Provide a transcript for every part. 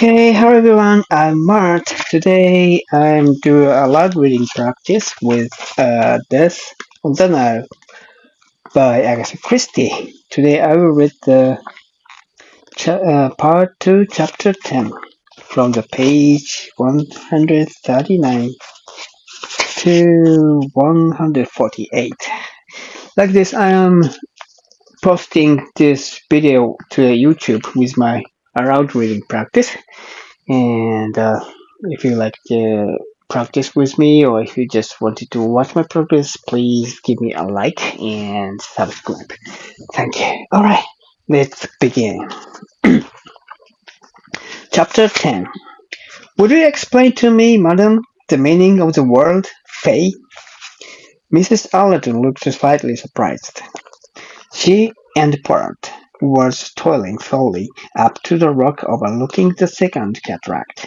Okay, hello everyone, I'm Mart. Today I'm doing a loud reading practice with Death on the Nile by Agatha Christie. Today I will read the Part 2, Chapter 10 from the page 139 to 148. Like this, I am posting this video to YouTube with my loud reading practice. And if you like to practice with me, or if you just wanted to watch my progress, please give me a like and subscribe. Thank you. Alright, let's begin. Chapter 10. Would you explain to me, madam, the meaning of the word Fae? Mrs. Allerton looked slightly surprised. She and Poirot was toiling slowly up to the rock overlooking the second cataract.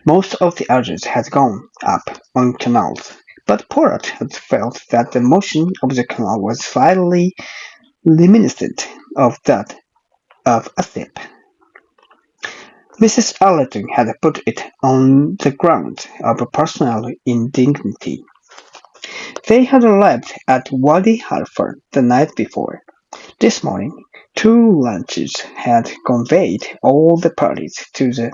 Most of the others had gone up on canals, but Poirot had felt that the motion of the canal was slightly reminiscent of that of a ship. Mrs. Allerton had put it on the ground of personal indignity. They had arrived at Wadi Halfa the night before. This morning, 2 lunches had conveyed all the parties to the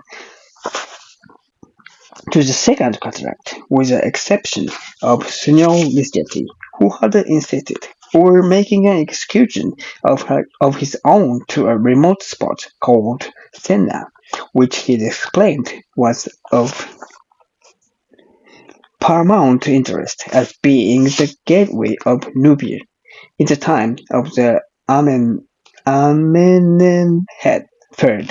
second cataract, with the exception of Senor Richetti, who had insisted on making an excursion of his own to a remote spot called Senna, which he exclaimed was of paramount interest as being the gateway of Nubia in the time of the Amenemhet III.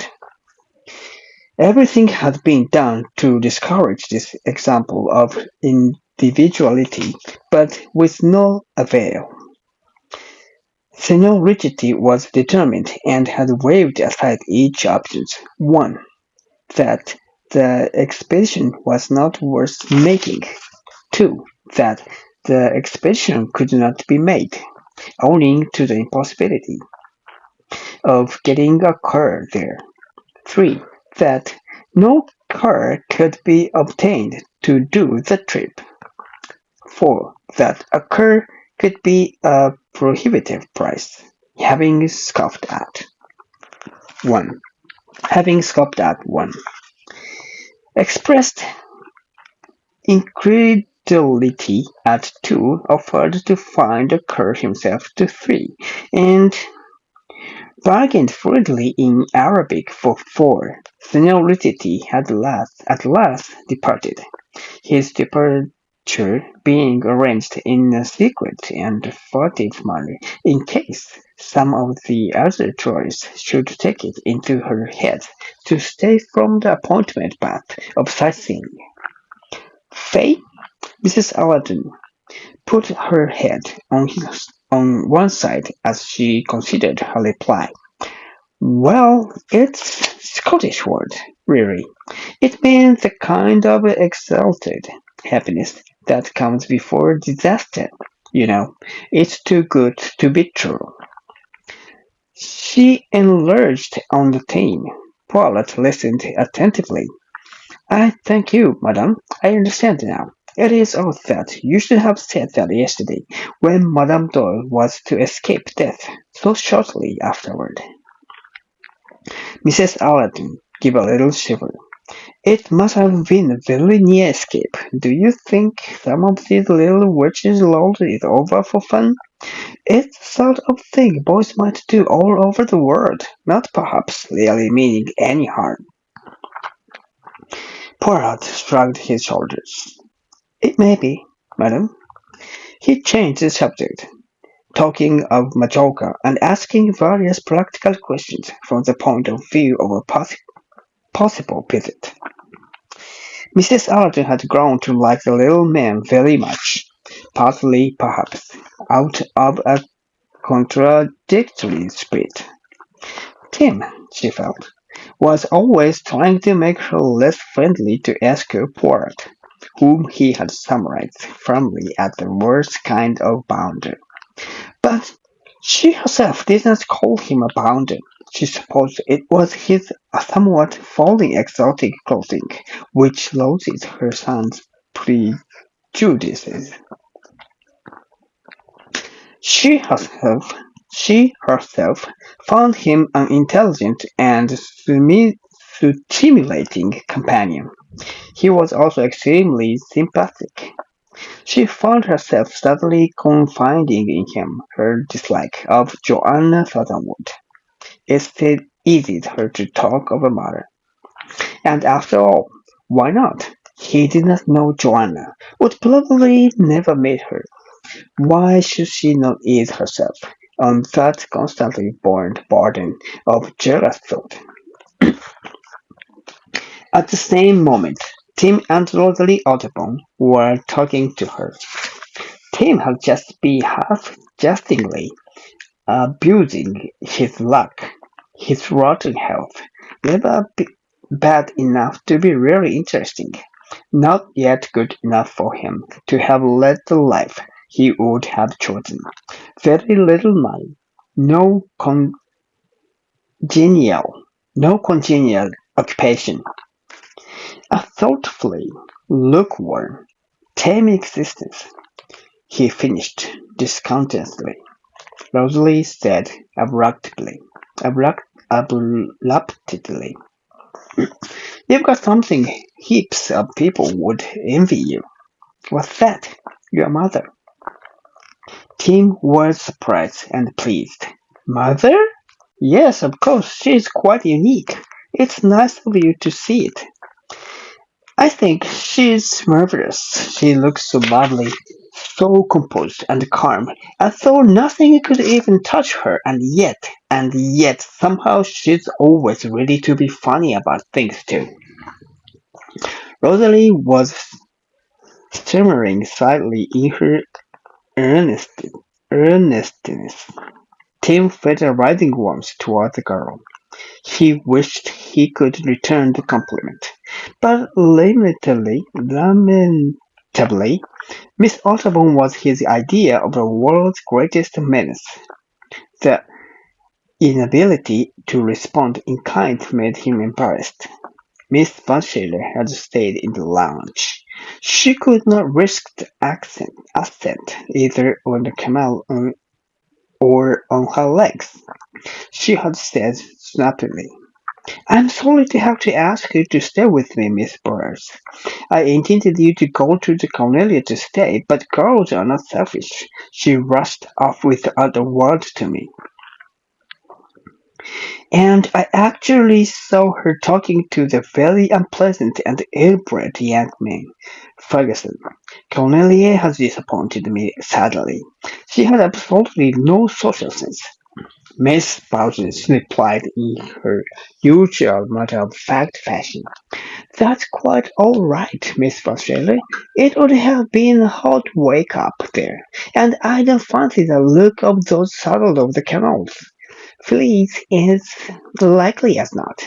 Everything had been done to discourage this example of individuality, but with no avail. Senor Richetti was determined and had waved aside each option. 1. That the expedition was not worth making. 2. That the expedition could not be made, owing to the impossibility of getting a car there. 3. That no car could be obtained to do the trip. 4. That a car could be a prohibitive price, having scoffed at 1. Expressed incredulity at 2, offered to find a car himself to 3, and bargained fluently in Arabic for 4. Senor Richetti had at last departed, his departure being arranged in a secret and furtive manner in case some of the other tourists should take it into her head to stay from the appointment path of sightseeing. Faye, Mrs. Allerton, put her head on one side as she considered her reply. Well, it's Scottish word, really. It means the kind of exalted happiness that comes before disaster. You know, it's too good to be true. She enlarged on the theme. Poirot listened attentively. I thank you, madam. I understand now. It is odd that you should have said that yesterday, when Madame Doyle was to escape death so shortly afterward. Mrs. Allerton gave a little shiver. It must have been a very near escape. Do you think some of these little witches rolled it over for fun? It's the sort of thing boys might do all over the world, not perhaps really meaning any harm. Poirot shrugged his shoulders. It may be, madam. He changed the subject, talking of Majorca and asking various practical questions from the point of view of a possible visit. Mrs. Allerton had grown to like the little man very much, partly, perhaps, out of a contradictory spirit. Tim, she felt, was always trying to make her less friendly to Esquire Poirot, whom he had summarized firmly as the worst kind of bounder. But she herself did not call him a bounder. She supposed it was his somewhat falling exotic clothing, which loses her son's prejudices. She herself found him an intelligent and stimulating companion. He was also extremely sympathetic. She found herself suddenly confiding in him her dislike of Joanna Southernwood. It eased her to talk of a mother. And after all, why not? He did not know Joanna, would probably never meet her. Why should she not ease herself on that constantly borne burden of jealous thought? At the same moment, Tim and Rosalie Audubon were talking to her. Tim had just been half-jestingly abusing his luck, his rotten health, never bad enough to be really interesting, not yet good enough for him to have led the life he would have chosen. Very little money, no congenial occupation, a thoughtfully lukewarm, tame existence. He finished discontentedly. Rosalie said abruptly, "You've got something heaps of people would envy you." "What's that?" "Your mother." Tim was surprised and pleased. "Mother?" "Yes, of course, she's quite unique. It's nice of you to see it." "I think she's marvelous. She looks so lovely, so composed and calm, as though nothing could even touch her, and yet, somehow she's always ready to be funny about things too." Rosalie was stammering slightly in her earnestness. Tim felt a rising warmth toward the girl. He wished he could return the compliment, but lamentably, Miss Audubon was his idea of the world's greatest menace. The inability to respond in kind made him embarrassed. Miss Van had stayed in the lounge. She could not risk the ascent either on the camel or on her legs. She had said snappily, "I'm sorry to have to ask you to stay with me, Miss Burroughs. I intended you to go to the Cornelia to stay, but girls are not selfish." She rushed off without a word to me. And I actually saw her talking to the very unpleasant and ill-bred young man, Ferguson. Cornelia has disappointed me sadly. She had absolutely no social sense. Miss Bowden replied in her usual matter-of-fact fashion. "That's quite all right, Miss Van. It would have been a hot wake-up there, and I don't fancy the look of those saddles of the camels. Fleas is likely as not."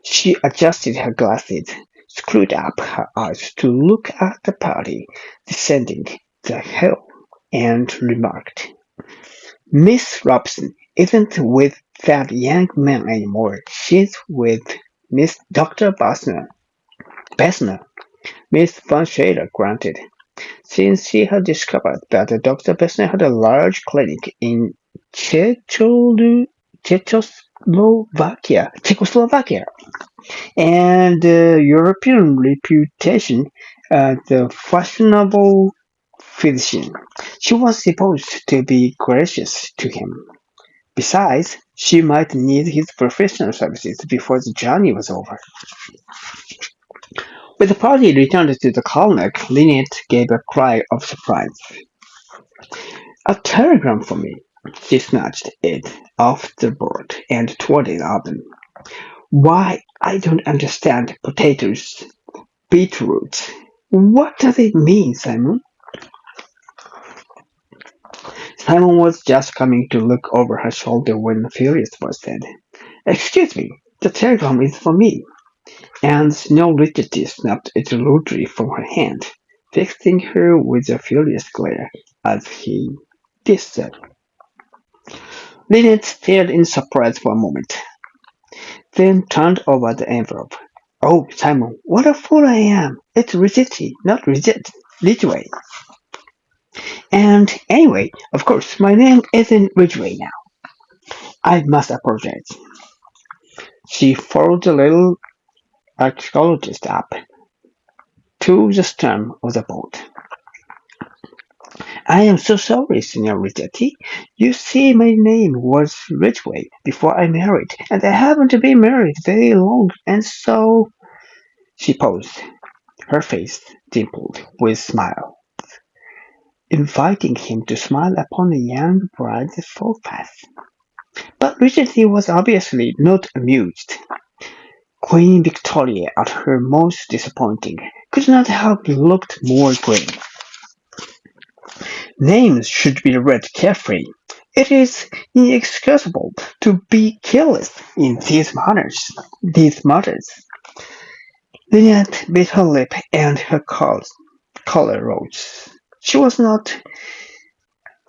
She adjusted her glasses, screwed up her eyes to look at the party descending the hill, and remarked, "Miss Robson isn't with that young man anymore. She's with Dr. Bessner." Miss Van Shader grunted. Since she had discovered that Dr. Bessner had a large clinic in Czechoslovakia, and European reputation as a fashionable physician, she was supposed to be gracious to him. Besides, she might need his professional services before the journey was over. When the party returned to the Kalnak, Lynette gave a cry of surprise. "A telegram for me." She snatched it off the board and toward the oven. "Why, I don't understand potatoes, beetroots. What does it mean, Simon?" Simon was just coming to look over her shoulder when a furious voice said, "Excuse me, the telegram is for me." And Snow-Richard snapped it rudely from her hand, fixing her with a furious glare as he did so. Lynette stared in surprise for a moment, then turned over the envelope. Oh, Simon, what a fool I am! It's Ridgway, not Ridgway. And anyway, of course, my name isn't Ridgway now. I must apologize. She followed the little archaeologist up to the stern of the boat. I am so sorry, Signor Rigetti. You see, my name was Ridgway before I married, and I haven't been married very long, and so... She paused, her face dimpled with smile, inviting him to smile upon the young bride's footpath. But Rigetti was obviously not amused. Queen Victoria, at her most disappointing, could not have looked more grave. Names should be read carefully. It is inexcusable to be careless in these matters. Lynette bit her lip and her color rose. She was not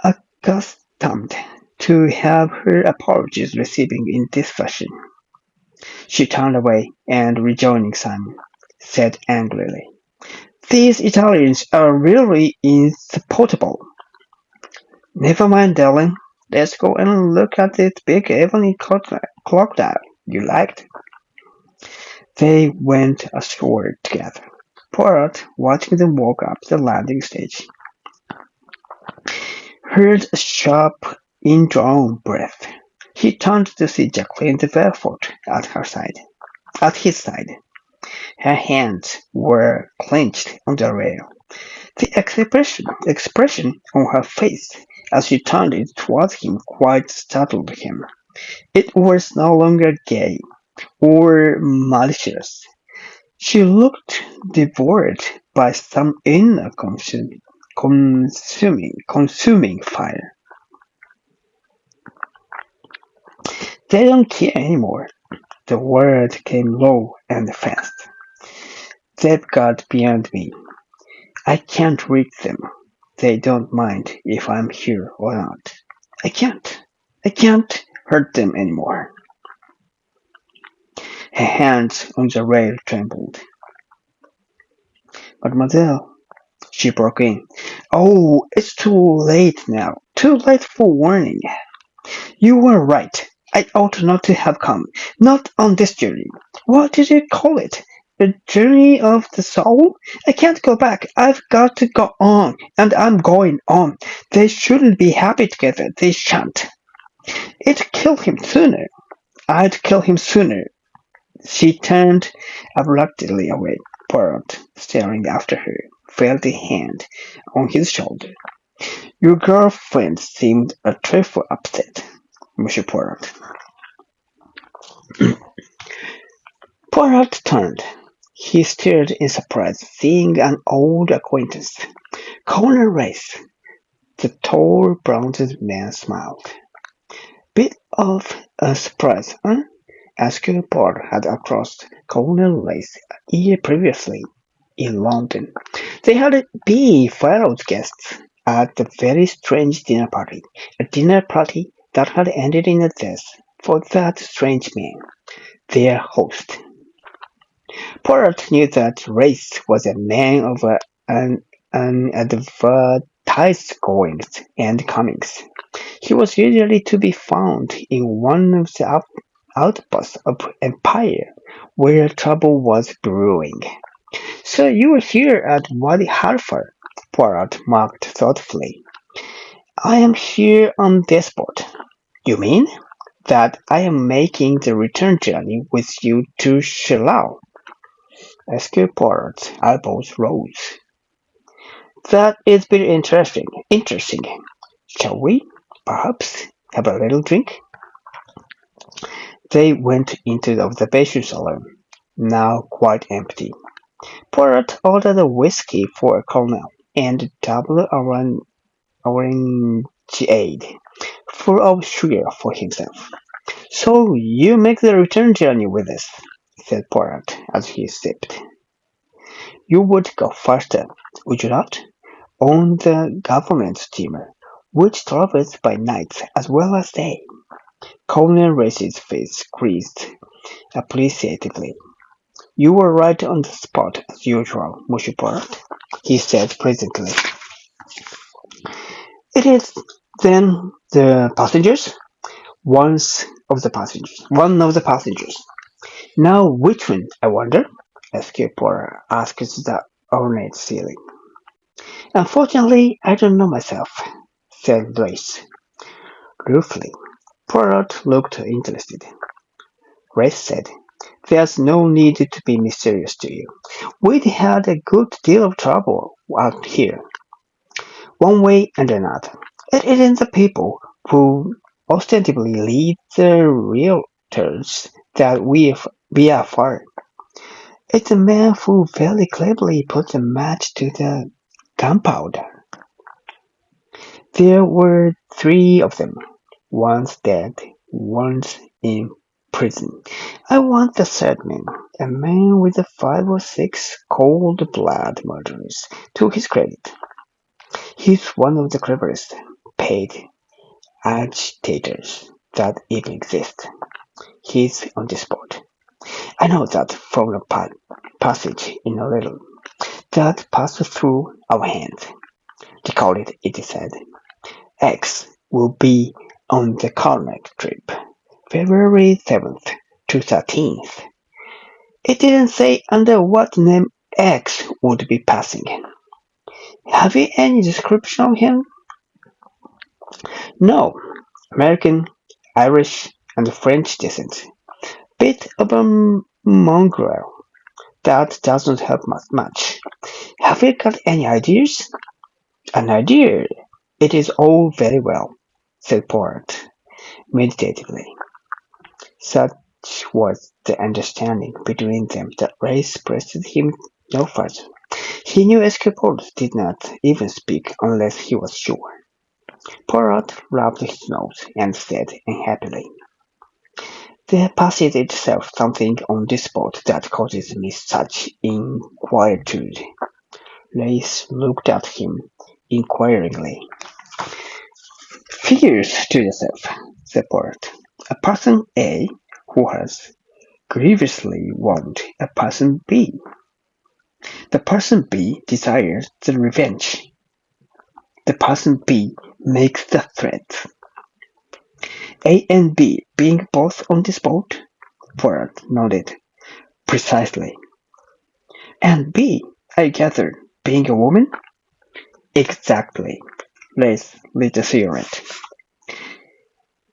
accustomed to have her apologies receiving in this fashion. She turned away and, rejoining Simon, said angrily, "These Italians are really insupportable. Never mind, darling. Let's go and look at this big ebony crocodile you liked." They went ashore together, Poirot watching them walk up the landing stage. Heard a sharp, indrawn breath. He turned to see Jacqueline de Villefort at his side. Her hands were clenched on the rail. The expression on her face as she turned it towards him quite startled him. It was no longer gay or malicious. She looked devoured by some inner consuming fire. "They don't care anymore." The word came low and fast. "They've got beyond me. I can't read them. They don't mind if I'm here or not. I can't hurt them anymore." Her hands on the rail trembled. "Mademoiselle," she broke in. "Oh, it's too late now. Too late for warning. You were right. I ought not to have come. Not on this journey. What did you call it? A journey of the soul? I can't go back. I've got to go on, and I'm going on. They shouldn't be happy together. They shan't. It'd kill him sooner. I'd kill him sooner." She turned abruptly away. Poirot, staring after her, felt a hand on his shoulder. "Your girlfriend seemed a trifle upset, Monsieur Poirot." Poirot turned. He stared in surprise, seeing an old acquaintance. Colonel Rice. The tall, bronzed man smiled. "Bit of a surprise, huh?" Poirot had crossed Colonel Rice a year previously in London. They had been fellow guests at a very strange dinner party, a dinner party that had ended in a death for that strange man, their host. Poirot knew that Rice was a man of advertised goings and comings. He was usually to be found in one of the outposts of Empire where trouble was brewing. "So you were here at Wadi Halfa," Poirot marked thoughtfully. "I am here on this boat." "You mean that I am making the return journey with you to Chelau?" Poirot's elbows rose. "That is very interesting. Shall we, perhaps, have a little drink?" They went into the observation saloon, now quite empty. Poirot ordered a whiskey for a colonel, and a double orangeade, full of sugar, for himself. "So you make the return journey with us," said Poirot as he sipped. "You would go faster, would you not, on the government steamer, which travels by night as well as day?" Colonel Race's face creased appreciatively. "You were right on the spot, as usual, Monsieur Poirot," he said presently. "It is, then, the passengers?" "One of the passengers. Now which one, I wonder?" asked the ornate ceiling. "Unfortunately, I don't know myself," said Race, ruefully. Poirot looked interested. Race said, "There's no need to be mysterious to you. We'd had a good deal of trouble out here, one way and another. It isn't the people who ostensibly lead the realtors that we are for. It's the man who very cleverly puts a match to the gunpowder. There were 3 of them. One's dead, one's in prison. I want the 3rd man, a man with 5 or 6 cold-blood murderers, to his credit. He's one of the cleverest paid agitators that even exist. He's on the spot. I know that from a passage in a riddle that passed through our hands. Recall it, it said. X will be on the Carnac trip, February 7th to 13th. It didn't say under what name X would be passing. Have you any description of him? No. American, Irish, and French descent. Bit of a mongrel. That doesn't help much. Have you got any ideas? An idea? It is all very well, said Poirot, meditatively. Such was the understanding between them that Race pressed him no further. He knew Escapade did not even speak unless he was sure. Poirot rubbed his nose and said unhappily, "There passes itself something on this spot that causes me such inquietude." Race looked at him inquiringly. "Figures to yourself," said Poirot. "A person A who has grievously wronged a person B. The person B desires the revenge. The person B makes the threat. A and B being both on this boat?" Poirot nodded. "Precisely." "And B, I gather, being a woman?" "Exactly." Race lit a cigarette.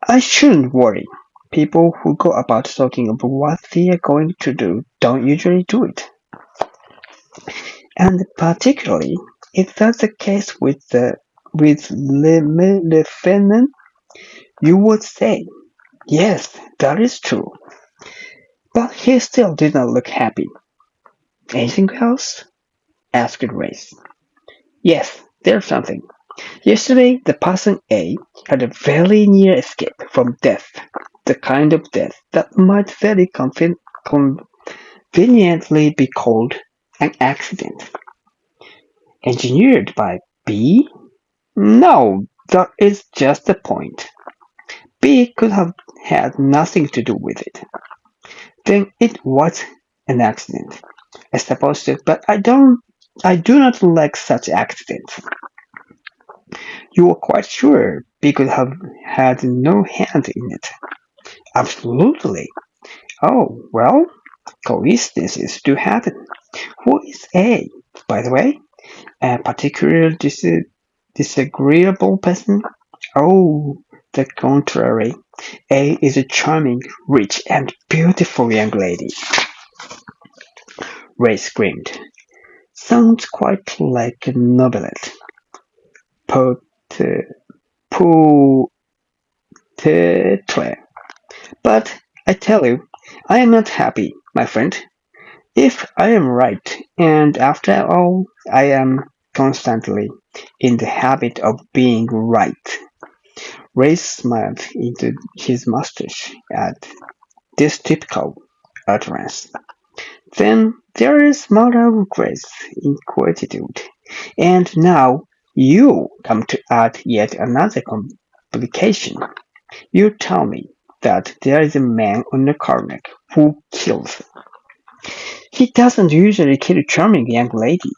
"I shouldn't worry. People who go about talking about what they are going to do don't usually do it. And particularly, if that's the case with Le Fenen, you would say, yes, that is true." But he still did not look happy. "Anything else?" asked Race. "Yes, there's something. Yesterday the person A had a very near escape from death, the kind of death that might very conveniently be called an accident. Engineered by B? No, that is just the point. B could have had nothing to do with it. Then it was an accident, I suppose, but I do not like such accidents." "You are quite sure B could have had no hand in it?" "Absolutely." "Oh, well, coincidences do happen. Who is A, by the way? A particularly disagreeable person?" "Oh, the contrary. A is a charming, rich, and beautiful young lady." Ray screamed. "Sounds quite like a novelette. Peut-être. But I tell you, I am not happy, my friend. If I am right, and after all, I am constantly in the habit of being right." Ray smiled into his mustache at this typical utterance. "Then there is Madame Grace inquietude, and now you come to add yet another complication. You tell me that there is a man on the corner who kills. He doesn't usually kill charming young ladies.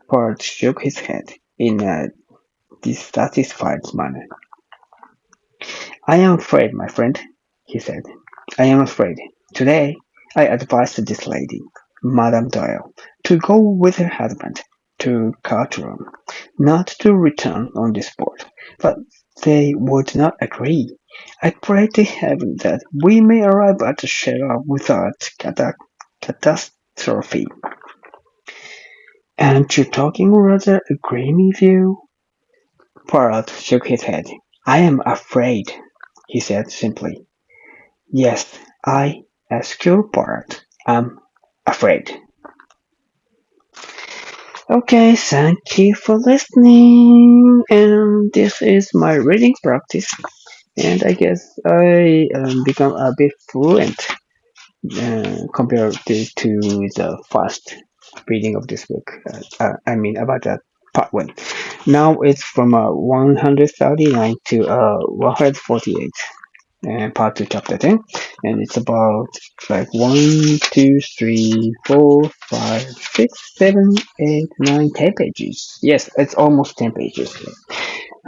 Poirot shook his head in a dissatisfied manner. I am afraid, my friend, he said. I am afraid. Today, I advised this lady, Madame Doyle, to go with her husband to Carteron, not to return on this boat, but they would not agree. I pray to heaven that we may arrive at the shore without catastrophe. Aren't you taking rather a gloomy view? Poirot shook his head. I am afraid, he said simply. Yes, I, Esquire Poirot, am afraid. Okay, thank you for listening. And this is my reading practice. And I guess I become a bit fluent compared to the first reading of this book. About that part 1. Now it's from 139 to 148. And part 2, chapter 10, and it's about like 1, 2, 3, 4, 5, 6, 7, 8, 9, 10 pages. Yes, it's almost 10 pages.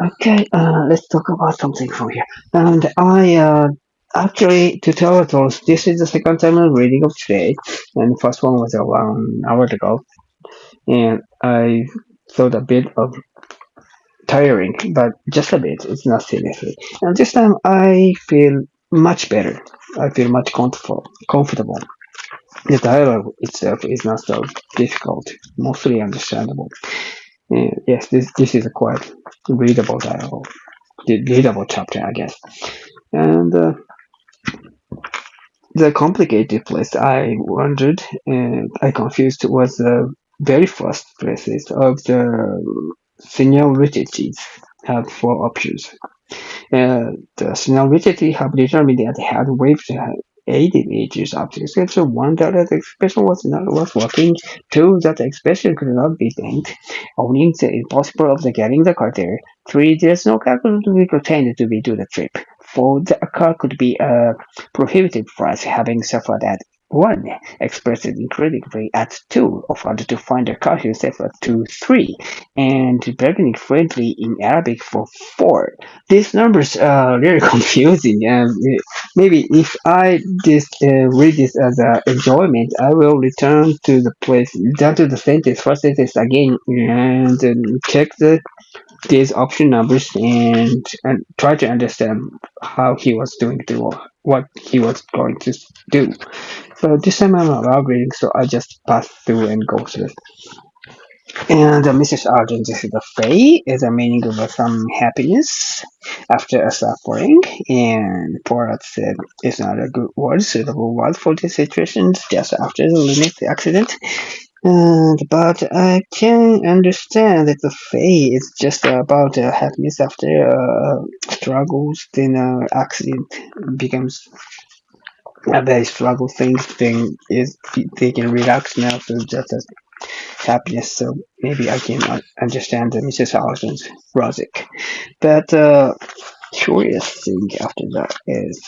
Okay, let's talk about something from here. And I actually, to tell the truth, this is the second time I'm reading of today, and the first one was around an hour ago, and I thought a bit of tiring, but just a bit. It's not seriously. And this time I feel much better. I feel much comfortable. The dialogue itself is not so difficult, mostly understandable. And yes, this is a quite readable dialogue, readable chapter, I guess. And the complicated place I wondered and I confused was the very first places of the seniorities have 4 options. The seniority have determined that had waived 80 ages of the exception. One, that the expression was not worth working. 2, that the expression could not be banked, owning the impossible of the getting the car there. 3, there's no calculation to be pretended to be do the trip. 4, the car could be a prohibitive price, having suffered at 1, expressed incredibly at 2, offered to find a car himself at 2, 3, and bargaining friendly in Arabic for 4. These numbers are really confusing. Maybe if I read this as an enjoyment, I will return to the sentence, first sentence again, and check these option numbers and try to understand how he was doing what he was going to do. So this time I'm not reading, so I just pass through and go through. And Mrs. Argent, this is the Fae, is a meaning of some happiness after a suffering. And Poirot said it's not a good word, suitable word for this situation, just after the limit accident. But I can understand that the Fae is just about happiness after struggles, then accident becomes a very struggle thing. Then they can relax now, so just a happiness, so maybe I can understand Mrs. Argent's logic. But curious thing after that is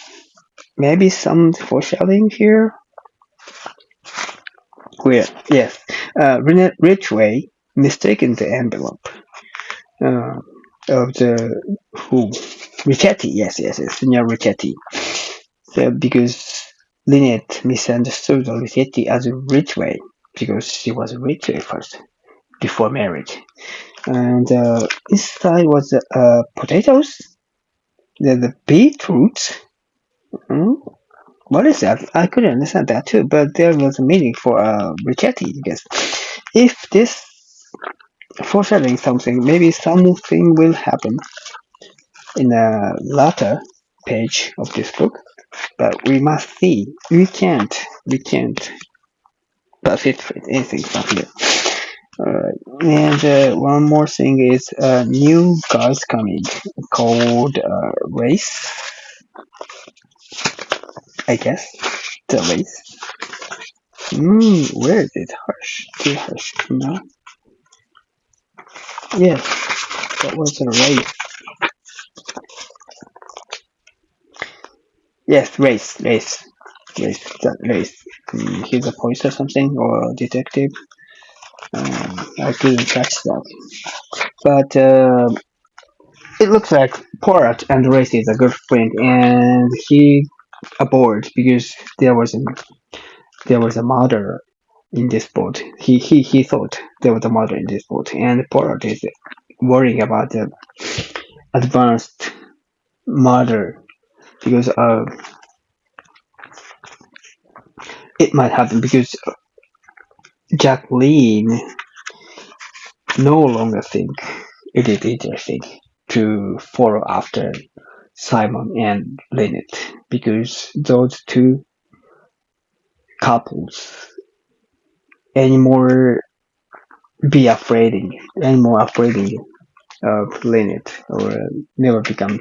maybe some foreshadowing here. Where yes, Ridgway mistaken the envelope of the who Richetti. Yes, Signor Richetti. So because Lynette misunderstood Richetti as Ridgway because she was Ridgway first before marriage. And inside was potatoes, the beetroot. What is that? I couldn't understand that too, but there was a meaning for Richetti, I guess. If this foreshadowing something, maybe something will happen in a later page of this book, but we must see. We can't pass it with anything from here. And one more thing is new guys coming called race. I guess the race. Where is it? Hush. No. Yes, that was a race. Yes, race. He's a police or something, or a detective. I couldn't catch that. But it looks like Porat and Race is a good friend, and he aboard because there was a murder in this boat. He thought there was a murder in this boat, and Porat is worrying about the advanced murder because it might happen because Jacqueline no longer think it is interesting to follow after Simon and Lynette because those two couples anymore anymore afraid of Lynette or never become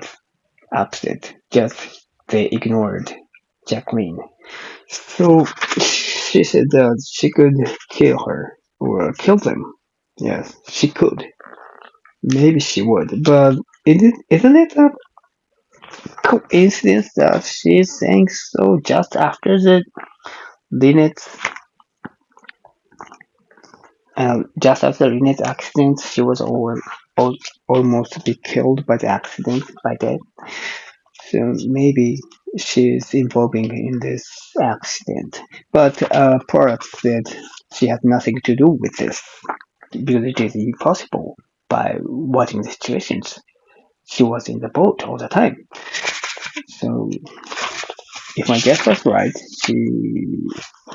upset. Just they ignored Jacqueline. So she said that she could kill her or kill them. Yes, she could. Maybe she would, but isn't it a coincidence that she's saying so just after the Lynette's just after Lynette's accident, she was almost be killed by the accident by that. So maybe she's involving in this accident. But Porat said she had nothing to do with this because it is impossible by watching the situations. She was in the boat all the time. So if my guess was right, she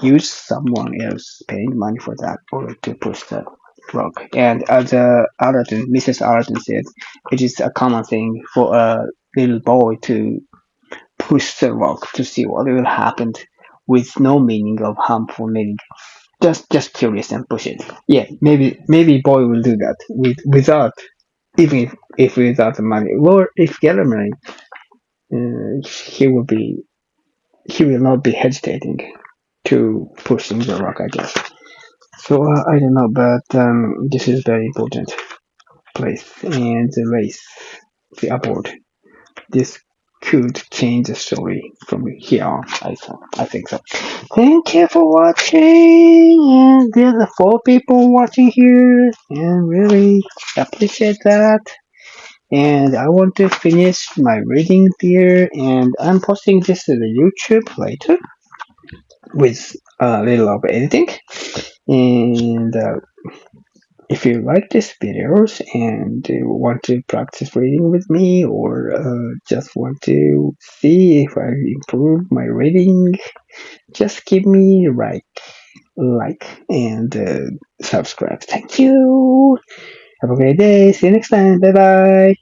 used someone else paying money for that or to push the rock. And as Mrs. Allerton said, it is a common thing for a little boy to push the rock to see what will happen with no meaning of harmful meaning. Just curious and push it. Yeah, maybe boy will do that without even if without the money. Or if get the money, he will not be hesitating to pushing the rock, I guess. So I don't know, but this is very important place and the race, the abort. This could change the story from here on. I think so. Thank you for watching. And there's 4 people watching here, and really appreciate that. And I want to finish my reading here, and I'm posting this to the YouTube later with a little of editing. And if you like these videos and want to practice reading with me or just want to see if I improve my reading, just give me a like and subscribe. Thank you. Have a great day. See you next time. Bye bye.